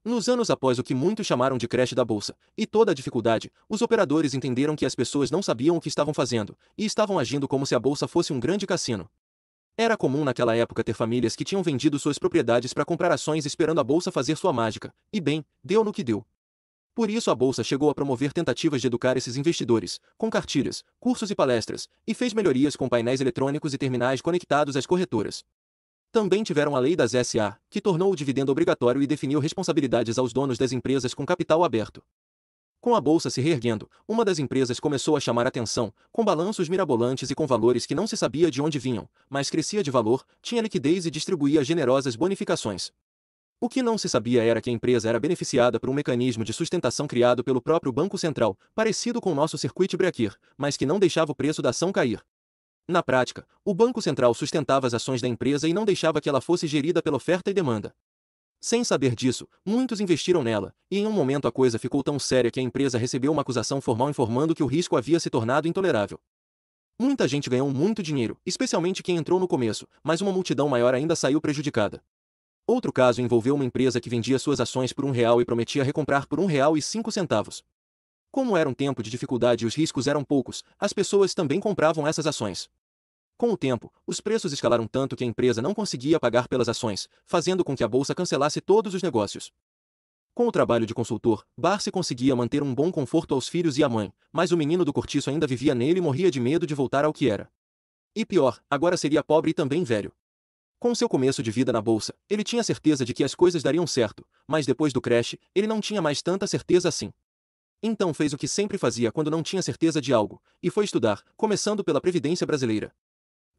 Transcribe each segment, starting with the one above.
Nos anos após o que muitos chamaram de crash da bolsa, e toda a dificuldade, os operadores entenderam que as pessoas não sabiam o que estavam fazendo, e estavam agindo como se a bolsa fosse um grande cassino. Era comum naquela época ter famílias que tinham vendido suas propriedades para comprar ações esperando a bolsa fazer sua mágica, e bem, deu no que deu. Por isso a bolsa chegou a promover tentativas de educar esses investidores, com cartilhas, cursos e palestras, e fez melhorias com painéis eletrônicos e terminais conectados às corretoras. Também tiveram a lei das SA, que tornou o dividendo obrigatório e definiu responsabilidades aos donos das empresas com capital aberto. Com a bolsa se reerguendo, uma das empresas começou a chamar atenção, com balanços mirabolantes e com valores que não se sabia de onde vinham, mas crescia de valor, tinha liquidez e distribuía generosas bonificações. O que não se sabia era que a empresa era beneficiada por um mecanismo de sustentação criado pelo próprio Banco Central, parecido com o nosso circuit Breaker, mas que não deixava o preço da ação cair. Na prática, o Banco Central sustentava as ações da empresa e não deixava que ela fosse gerida pela oferta e demanda. Sem saber disso, muitos investiram nela, e em um momento a coisa ficou tão séria que a empresa recebeu uma acusação formal informando que o risco havia se tornado intolerável. Muita gente ganhou muito dinheiro, especialmente quem entrou no começo, mas uma multidão maior ainda saiu prejudicada. Outro caso envolveu uma empresa que vendia suas ações por R$ 1 e prometia recomprar por R$ 1,05. Como era um tempo de dificuldade e os riscos eram poucos, as pessoas também compravam essas ações. Com o tempo, os preços escalaram tanto que a empresa não conseguia pagar pelas ações, fazendo com que a bolsa cancelasse todos os negócios. Com o trabalho de consultor, Barsi conseguia manter um bom conforto aos filhos e à mãe, mas o menino do cortiço ainda vivia nele e morria de medo de voltar ao que era. E pior, agora seria pobre e também velho. Com seu começo de vida na bolsa, ele tinha certeza de que as coisas dariam certo, mas depois do crash, ele não tinha mais tanta certeza assim. Então fez o que sempre fazia quando não tinha certeza de algo, e foi estudar, começando pela Previdência Brasileira.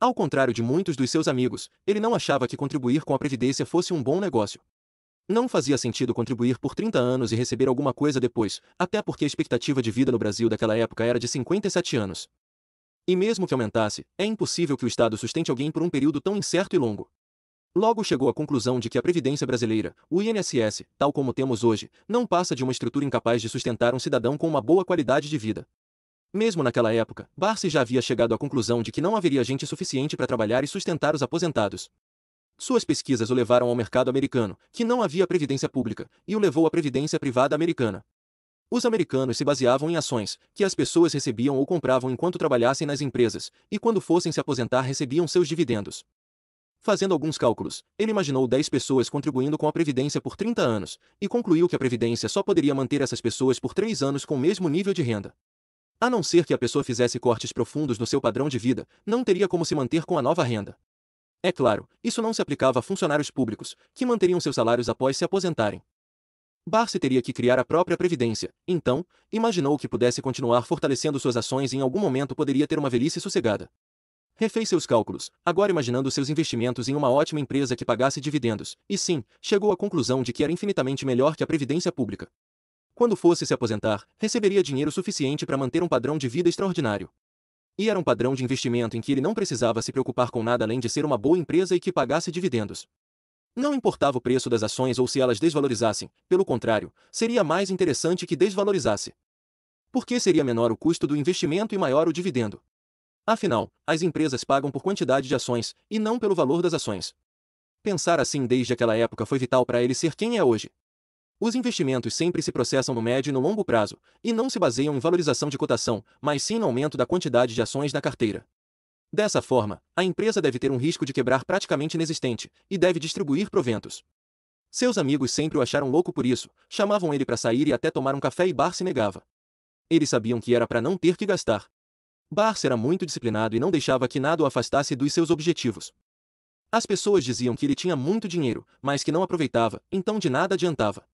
Ao contrário de muitos dos seus amigos, ele não achava que contribuir com a Previdência fosse um bom negócio. Não fazia sentido contribuir por 30 anos e receber alguma coisa depois, até porque a expectativa de vida no Brasil daquela época era de 57 anos. E mesmo que aumentasse, é impossível que o Estado sustente alguém por um período tão incerto e longo. Logo chegou à conclusão de que a Previdência Brasileira, o INSS, tal como temos hoje, não passa de uma estrutura incapaz de sustentar um cidadão com uma boa qualidade de vida. Mesmo naquela época, Barsi já havia chegado à conclusão de que não haveria gente suficiente para trabalhar e sustentar os aposentados. Suas pesquisas o levaram ao mercado americano, que não havia previdência pública, e o levou à previdência privada americana. Os americanos se baseavam em ações, que as pessoas recebiam ou compravam enquanto trabalhassem nas empresas, e quando fossem se aposentar recebiam seus dividendos. Fazendo alguns cálculos, ele imaginou 10 pessoas contribuindo com a Previdência por 30 anos, e concluiu que a Previdência só poderia manter essas pessoas por 3 anos com o mesmo nível de renda. A não ser que a pessoa fizesse cortes profundos no seu padrão de vida, não teria como se manter com a nova renda. É claro, isso não se aplicava a funcionários públicos, que manteriam seus salários após se aposentarem. Barsi teria que criar a própria previdência, então, imaginou que pudesse continuar fortalecendo suas ações e em algum momento poderia ter uma velhice sossegada. Refez seus cálculos, agora imaginando seus investimentos em uma ótima empresa que pagasse dividendos, e sim, chegou à conclusão de que era infinitamente melhor que a previdência pública. Quando fosse se aposentar, receberia dinheiro suficiente para manter um padrão de vida extraordinário. E era um padrão de investimento em que ele não precisava se preocupar com nada além de ser uma boa empresa e que pagasse dividendos. Não importava o preço das ações ou se elas desvalorizassem, pelo contrário, seria mais interessante que desvalorizasse. Porque seria menor o custo do investimento e maior o dividendo. Afinal, as empresas pagam por quantidade de ações, e não pelo valor das ações. Pensar assim desde aquela época foi vital para ele ser quem é hoje. Os investimentos sempre se processam no médio e no longo prazo, e não se baseiam em valorização de cotação, mas sim no aumento da quantidade de ações na carteira. Dessa forma, a empresa deve ter um risco de quebrar praticamente inexistente, e deve distribuir proventos. Seus amigos sempre o acharam louco por isso, chamavam ele para sair e até tomar um café e Barsi negava. Eles sabiam que era para não ter que gastar. Barsi era muito disciplinado e não deixava que nada o afastasse dos seus objetivos. As pessoas diziam que ele tinha muito dinheiro, mas que não aproveitava, então de nada adiantava.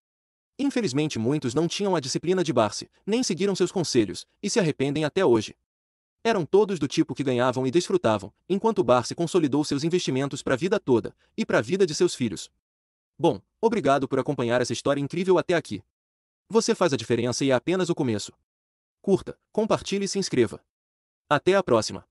Infelizmente muitos não tinham a disciplina de Barsi, nem seguiram seus conselhos, e se arrependem até hoje. Eram todos do tipo que ganhavam e desfrutavam, enquanto Barsi consolidou seus investimentos para a vida toda, e para a vida de seus filhos. Bom, obrigado por acompanhar essa história incrível até aqui. Você faz a diferença e é apenas o começo. Curta, compartilhe e se inscreva. Até a próxima!